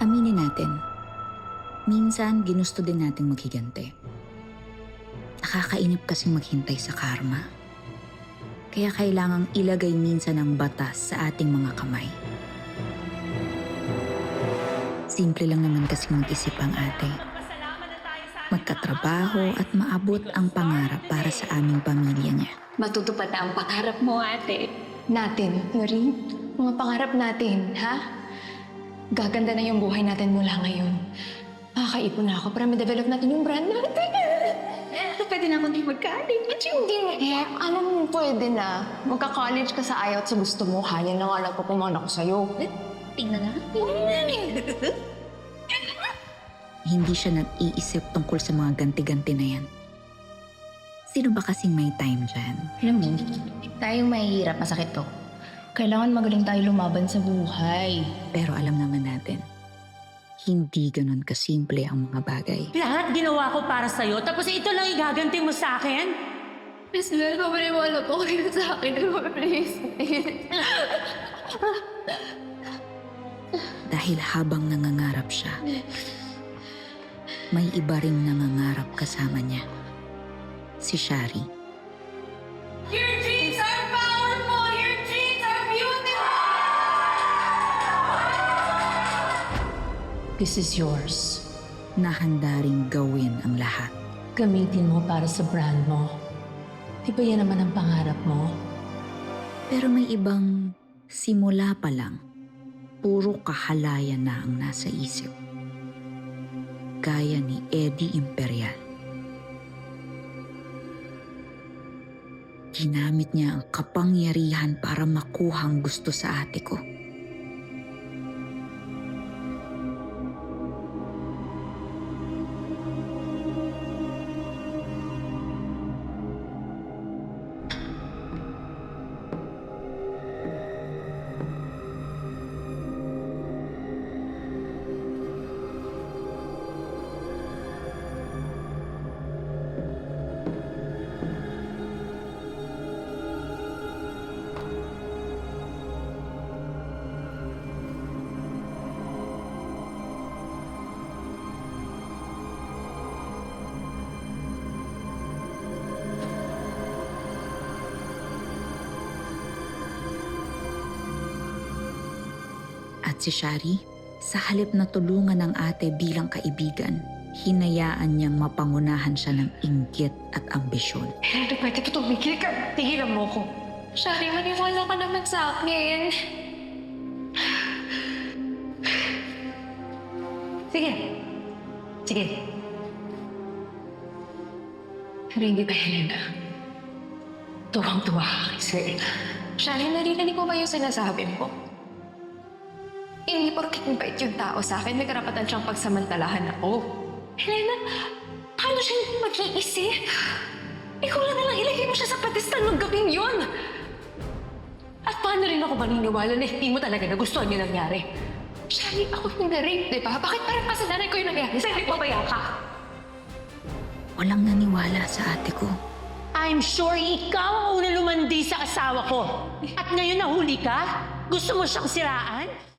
Aminin natin, minsan ginusto din nating maghigante. Nakakainip kasing maghintay sa karma. Kaya kailangang ilagay minsan ang batas sa ating mga kamay. Simple lang naman kasing mag-isip ang ate. Magkatrabaho at maabot ang pangarap para sa aming pamilya niya. Matutupad na ang pangarap mo, ate. Natin, Yuri. Mga pangarap natin, ha? Gaganda na yung buhay natin mula ngayon. Makakaipon na ako para ma-develop natin yung brand natin. Pwede na akong di mag-college. Hindi, alam mo, pwede na. Magka-college ka sa ayaw at sa gusto mo. Hayan na nga nagpapumana ko sa'yo. Tingnan na. Hindi siya nag-iisip tungkol sa mga ganti-ganti na yan. Sino ba kasing may time dyan? Alam mo, tayong mahihirap, masakit to. Kailangan magaling tayo lumaban sa buhay. Pero alam naman natin, hindi ganun kasimple ang mga bagay. Lahat ginawa ko para sa'yo, tapos ito lang igaganti mo sa akin? Miss Belle, pabaliwala po kayo sa akin. Please. Dahil habang nangangarap siya, may iba ring nangangarap kasama niya. Si Shari. Your dreams are powerful! Your dreams are beautiful! This is yours. Na handa ring gawin ang lahat. Gamitin mo para sa brand mo. Di ba yan naman ang pangarap mo? Pero may ibang simula pa lang, puro kahalayan na ang nasa isip. Gaya ni Eddie Imperial. Ginamit niya ang kapangyarihan para makuha ang gusto sa ate ko. At si Shari, sa halip na tulungan ng ate bilang kaibigan, hinayaan niyang mapangunahan siya ng inggit at ambisyon. Hindi pwede pa tumigil ka. Tigilan mo ko. Shari, maniwala ka naman sa akin. Sige. Sige. Pero hindi ba, Helena? Tuwang-tuwa ka kay Sir. Shari, narinig mo ba yung sinasabi mo? Hindi porket mabait yung tao sa akin, may karapatan siyang pagsamantalahan ako. Helena, paano siya hindi mag-iisip? Ikaw lang nalang ilagay mo siya sa pedestal ng gabing yun. At paano rin ako maniniwala na hindi mo talaga nagustuhan yung nangyari? Shari, ako yung na-rape, di ba? Bakit parang kasalanan ko yung nangyari? Sa'yo, pabaya ka. Walang naniwala sa ate ko. I'm sure ikaw ang unang lumandi sa asawa ko. At ngayon nahuli ka? Gusto mo siyang siraan?